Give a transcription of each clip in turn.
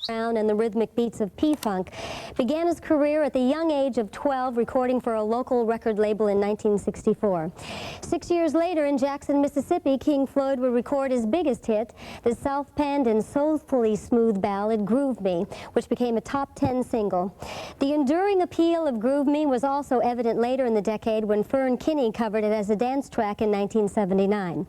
And the rhythmic beats of P-Funk, began his career at the young age of 12, recording for a local record label in 1964. 6 years later, in Jackson, Mississippi, King Floyd would record his biggest hit, the self-penned and soulfully smooth ballad Groove Me, which became a top 10 single. The enduring appeal of Groove Me was also evident later in the decade when Fern Kinney covered it as a dance track in 1979.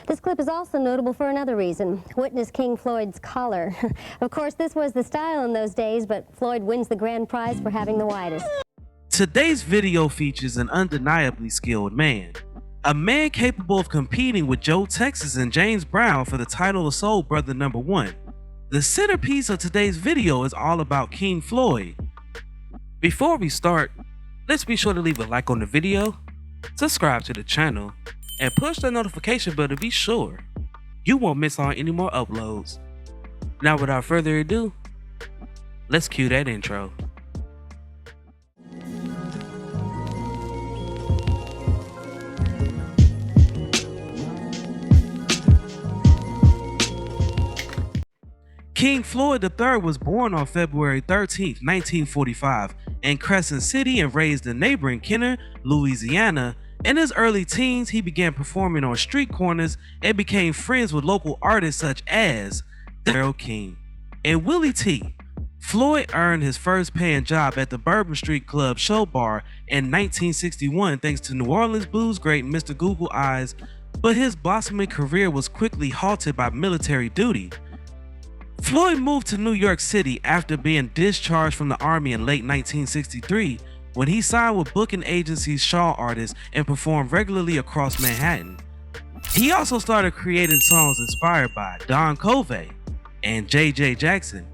This clip is also notable for another reason. Witness King Floyd's collar. Of course, this was the style in those days, but Floyd wins the grand prize for having the widest. Today's video features an undeniably skilled man. A man capable of competing with Joe Texas and James Brown for the title of Soul Brother #1. The centerpiece of today's video is all about King Floyd. Before we start, let's be sure to leave a like on the video, subscribe to the channel, and push the notification bell to be sure you won't miss on any more uploads. Now, without further ado, let's cue that intro. King Floyd III was born on February 13, 1945 in Crescent City and raised in neighboring Kenner, Louisiana. In his early teens, he began performing on street corners and became friends with local artists such as Daryl King and Willie T. Floyd earned his first paying job at the Bourbon Street Club Show Bar in 1961 thanks to New Orleans blues great Mr. Google Eyes, but his blossoming career was quickly halted by military duty. Floyd moved to New York City after being discharged from the Army in late 1963 when he signed with booking agency Shaw Artists and performed regularly across Manhattan. He also started creating songs inspired by Don Covey and J.J. Jackson.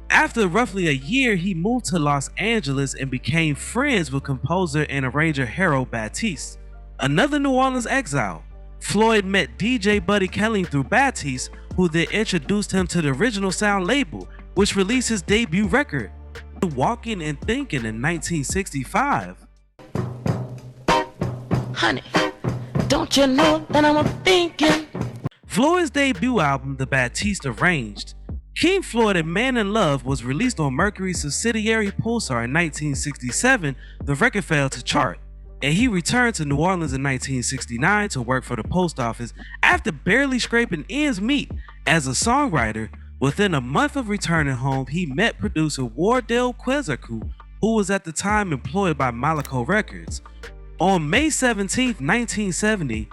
After roughly a year, he moved to Los Angeles and became friends with composer and arranger Harold Batiste, another New Orleans exile. Floyd met DJ Buddy Kelly through Batiste, who then introduced him to the Original Sound label, which released his debut record, Walking and Thinking, in 1965. Honey, don't you know that I'm thinking? Floyd's debut album, The Batiste Arranged, King Floyd and Man in Love, was released on Mercury's subsidiary Pulsar in 1967. The record failed to chart, and he returned to New Orleans in 1969 to work for the post office after barely scraping ends meet as a songwriter. Within a month of returning home, he met producer Wardell Quezerku, who was at the time employed by Malaco Records. On May 17, 1970,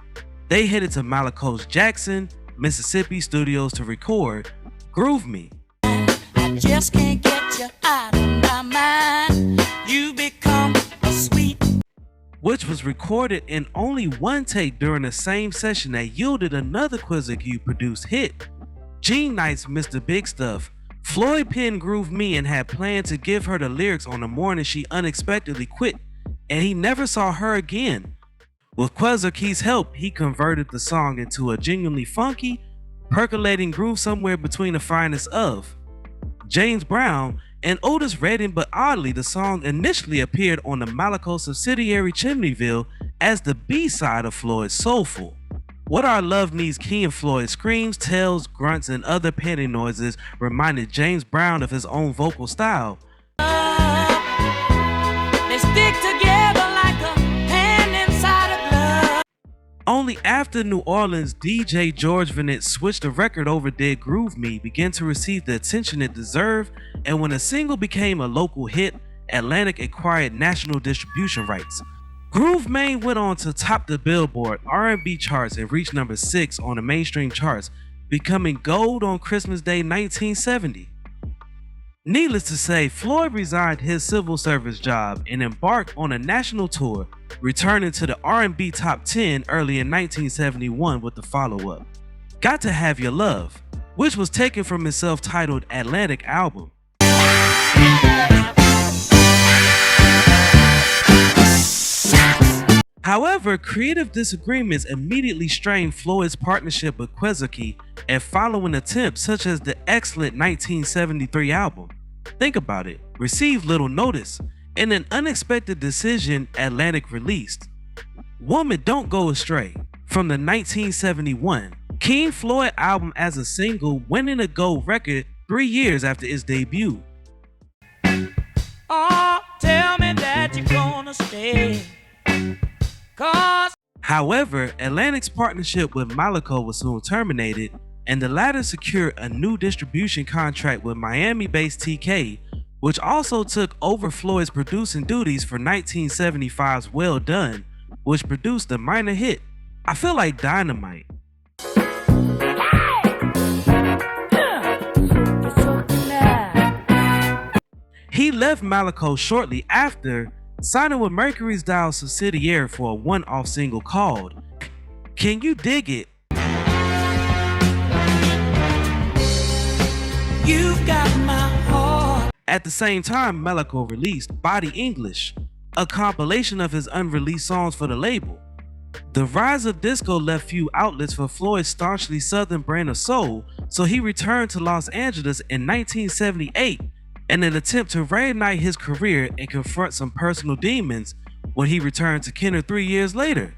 they headed to Malaco's Jackson, Mississippi studios to record Groove Me. I just can't get you out of my mind. You become a sweet, which was recorded in only one take during the same session that yielded another Quezerku produced hit, Gene Knight's Mr. Big Stuff. Floyd penned Groove Me and had planned to give her the lyrics on the morning she unexpectedly quit, and he never saw her again. With Quezerku's help, he converted the song into a genuinely funky, percolating groove somewhere between the finest of James Brown and Otis Redding, but oddly, the song initially appeared on the Malaco subsidiary Chimneyville as the B-side of Floyd's Soulful. What Our Love Needs King Floyd's screams, tails, grunts, and other panting noises reminded James Brown of his own vocal style. they stick together like a hand inside a glove. Only after New Orleans DJ George Vanette switched the record over did Groove Me begin to receive the attention it deserved, and when a single became a local hit, Atlantic acquired national distribution rights. Groove Me went on to top the Billboard R&B charts and reached number 6 on the mainstream charts, becoming gold on Christmas Day 1970. Needless to say, Floyd resigned his civil service job and embarked on a national tour, returning to the R&B top 10 early in 1971 with the follow-up, Got to Have Your Love, which was taken from his self-titled Atlantic album. However, creative disagreements immediately strained Floyd's partnership with Quezerku, and following attempts such as the excellent 1973 album, think about it, received little notice, and an unexpected decision Atlantic released, Woman Don't Go Astray, from the 1971 King Floyd album as a single, winning a gold record, 3 years after its debut. Oh, tell me that you're gonna stay. 'Cause However, Atlantic's partnership with Malaco was soon terminated, and the latter secured a new distribution contract with Miami-based TK, which also took over Floyd's producing duties for 1975's Well Done, which produced a minor hit, I Feel Like Dynamite. He left Malaco shortly after, signing with Mercury's Dial subsidiary for a one-off single called Can You Dig It? you've got my heart. At the same time, Malaco released Body English, a compilation of his unreleased songs for the label. The rise of disco left few outlets for Floyd's staunchly southern brand of soul, so he returned to Los Angeles in 1978 in an attempt to reignite his career and confront some personal demons when he returned to Kenner 3 years later.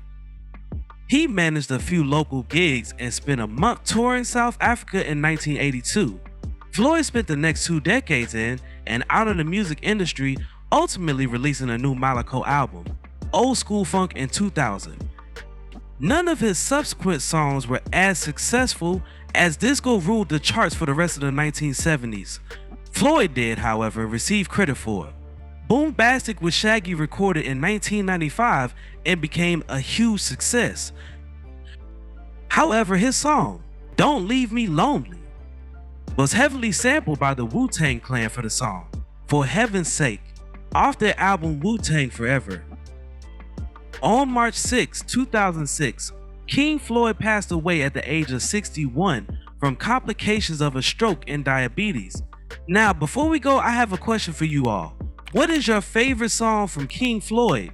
He managed a few local gigs and spent a month touring South Africa in 1982. Floyd spent the next 2 decades in and out of the music industry, ultimately releasing a new Malaco album, Old School Funk, in 2000. None of his subsequent songs were as successful, as disco ruled the charts for the rest of the 1970s. Floyd did, however, receive credit for it. Boombastic with Shaggy recorded in 1995 and became a huge success. However, his song, Don't Leave Me Lonely, was heavily sampled by the Wu-Tang Clan for the song, For Heaven's Sake, off their album Wu-Tang Forever. On March 6, 2006, King Floyd passed away at the age of 61 from complications of a stroke and diabetes. Now, before we go, I have a question for you all. What is your favorite song from King Floyd?